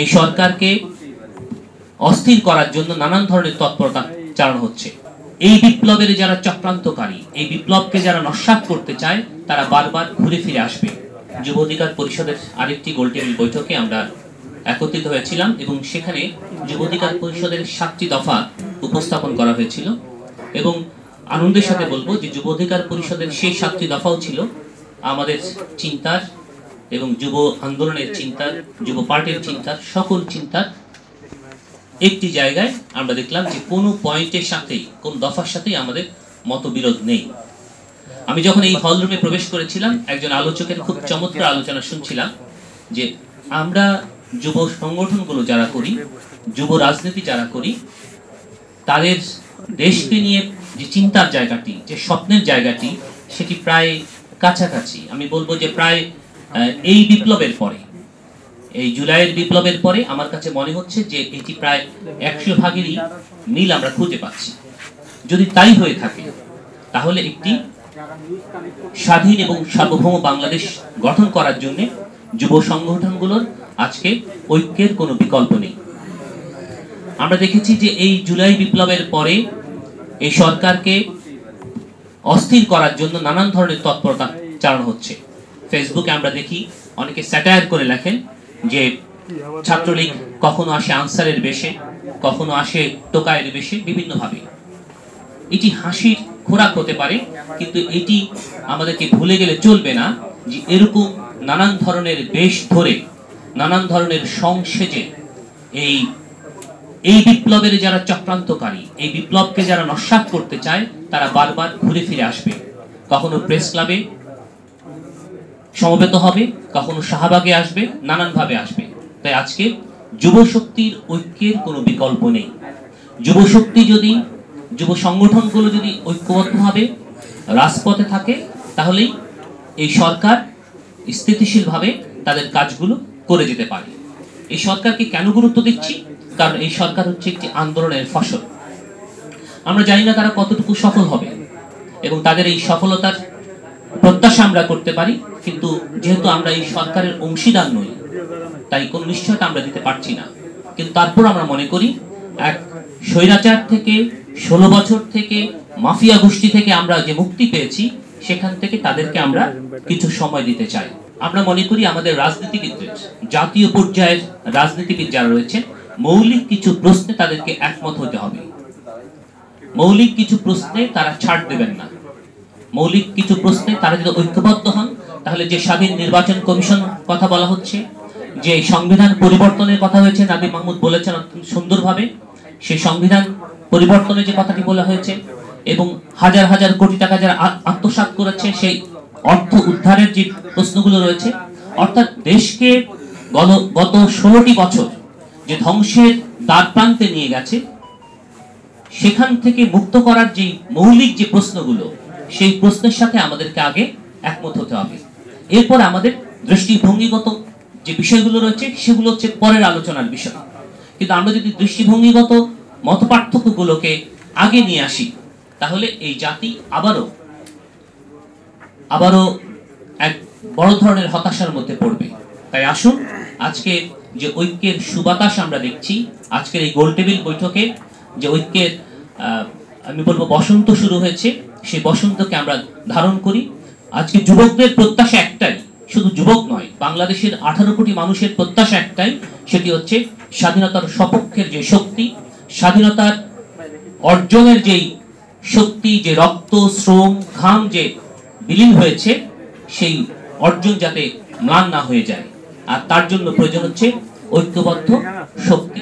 এই সরকারকে অস্থির করার জন্য নানান ধরনের তৎপরতা চালানো হচ্ছে। এই বিপ্লবের যারা চক্রান্তকারী, এই বিপ্লবকে যারা নস্যাৎ করতে চায়, তারা বারবার ঘুরে ফিরে আসবে। যুব অধিকার পরিষদের আরেকটি গোলটেবিল বৈঠকে আমরা একত্রিত হয়েছিলাম এবং সেখানে যুব অধিকার পরিষদের 7টি দফা উপস্থাপন করা হয়েছিল এবং আনন্দের সাথে বলবো যে যুব অধিকার পরিষদের সেই 7টি দফাও ছিল আমাদের চিন্তার এবং যুব আন্দোলনের চিন্তার, যুব পার্টির চিন্তার, সকল চিন্তার একটি জায়গায় আমরা দেখলাম যে কোনো পয়েন্টের সাথেই, কোন দফার সাথেই আমাদের মতবিরোধ নেই। আমি যখন এই হলরুমে প্রবেশ করেছিলাম, একজন আলোচকের খুব চমৎকার আলোচনা শুনছিলাম যে আমরা যুব সংগঠনগুলো যারা করি, যুব রাজনীতি যারা করি, তাদের দেশকে নিয়ে যে চিন্তার জায়গাটি, যে স্বপ্নের জায়গাটি, সেটি প্রায় কাছাকাছি। আমি বলবো যে প্রায় এই বিপ্লবের পরে, এই জুলাইয়ের বিপ্লবের পরে আমার কাছে মনে হচ্ছে যে এটি প্রায় 100 ভাগেরই মিল আমরা খুঁজে পাচ্ছি। যদি তাই হয়ে থাকে তাহলে একটি স্বাধীন এবং সার্বভৌম বাংলাদেশ গঠন করার জন্য যুব সংগঠনগুলোর আজকে ঐক্যের কোনো বিকল্প নেই। আমরা দেখেছি যে এই জুলাই বিপ্লবের পরে এই সরকারকে অস্থির করার জন্য নানান ধরনের তৎপরতা চালানো হচ্ছে। ফেসবুকে আমরা দেখি অনেকে স্যাটায়ার করে লেখেন যে ছাত্রলীগ কখনো আসে আনসারের বেশে, কখনো আসে টোকায়ের বেশে, বিভিন্নভাবে। এটি হাসির খোরাক হতে পারে, কিন্তু এটি আমাদেরকে ভুলে গেলে চলবে না যে এরকম নানান ধরনের বেশ ধরে, নানান ধরনের সংসেজে এই বিপ্লবের যারা চক্রান্তকারী, এই বিপ্লবকে যারা নস্যাৎ করতে চায়, তারা বারবার ঘুরে ফিরে আসবে। কখনো প্রেস ক্লাবে সমবেত হবে, কখনো শাহবাগে আসবে, নানানভাবে আসবে। তাই আজকে যুব শক্তির ঐক্যের কোনো বিকল্প নেই। যুব শক্তি যদি, যুব সংগঠনগুলো যদি ঐক্যবদ্ধভাবে রাজপথে থাকে, তাহলেই এই সরকার স্থিতিশীলভাবে তাদের কাজগুলো করে যেতে পারে। এই সরকারকে কেন গুরুত্ব দিচ্ছি? কারণ এই সরকার হচ্ছে একটি আন্দোলনের ফসল। আমরা জানি না তারা কতটুকু সফল হবে এবং তাদের এই সফলতার প্রত্যাশা আমরা করতে পারি, কিন্তু যেহেতু আমরা এই সরকারের অংশীদার নই, তাই কোন নিশ্চয়তা আমরা দিতে পারছি না। কিন্তু তারপর আমরা মনে করি এক স্বৈরাচার থেকে, 16 বছর থেকে, মাফিয়া গোষ্ঠী থেকে আমরা যে মুক্তি পেয়েছি, সেখান থেকে তাদেরকে আমরা কিছু সময় দিতে চাই। আমরা মনে করি আমাদের রাজনীতিবিদদের, জাতীয় পর্যায়ের রাজনীতিবিদ যারা রয়েছেন, মৌলিক কিছু প্রশ্নে তাদেরকে একমত হতে হবে। মৌলিক কিছু প্রশ্নে তারা ছাড় দেবেন না। মৌলিক কিছু প্রশ্নে তারা যদি ঐক্যবদ্ধ হন, তাহলে যে স্বাধীন নির্বাচন কমিশন কথা বলা হচ্ছে, যে সংবিধান পরিবর্তনের কথা হয়েছে, নাবি মাহমুদ বলেছেন অত্যন্ত সুন্দরভাবে, সেই সংবিধান পরিবর্তনের যে কথাটি বলা হয়েছে এবং হাজার হাজার কোটি টাকা যারা আত্মসাৎ করেছে, সেই অর্থ উদ্ধারের যে প্রশ্নগুলো রয়েছে, অর্থাৎ দেশকে গত 16টি বছর যে ধ্বংসের দ্বার প্রান্তে নিয়ে গেছে, সেখান থেকে মুক্ত করার যে মৌলিক যে প্রশ্নগুলো, সেই প্রশ্নের সাথে আমাদেরকে আগে একমত হতে হবে। এরপর আমাদের দৃষ্টিভঙ্গিগত যে বিষয়গুলো রয়েছে, সেগুলো হচ্ছে পরের আলোচনার বিষয়। কিন্তু আমরা যদি দৃষ্টিভঙ্গিগত মত পার্থক্যগুলোকে আগে নিয়ে আসি, তাহলে এই জাতি আবারও এক বড় ধরনের হতাশার মধ্যে পড়বে। তাই আসুন, আজকে যে ঐক্যের সুবাতাস আমরা দেখছি, আজকের এই গোলটেবিল বৈঠকে যে ঐক্যের আমি বলবো বসন্ত শুরু হয়েছে, সেই বসন্তকে আমরা ধারণ করি। আজকে যুবকদের প্রত্যাশা একটাই, শুধু যুবক নয়, বাংলাদেশের 18 কোটি মানুষের প্রত্যাশা একটাই, সেটি হচ্ছে স্বাধীনতার সপক্ষের যে শক্তি, স্বাধীনতার অর্জনের যেই শক্তি, যে রক্ত, শ্রম, ঘাম যে বিলীন হয়েছে, সেই অর্জন যাতে ম্লান না হয়ে যায়। আর তার জন্য প্রয়োজন হচ্ছে ঐক্যবদ্ধ শক্তি।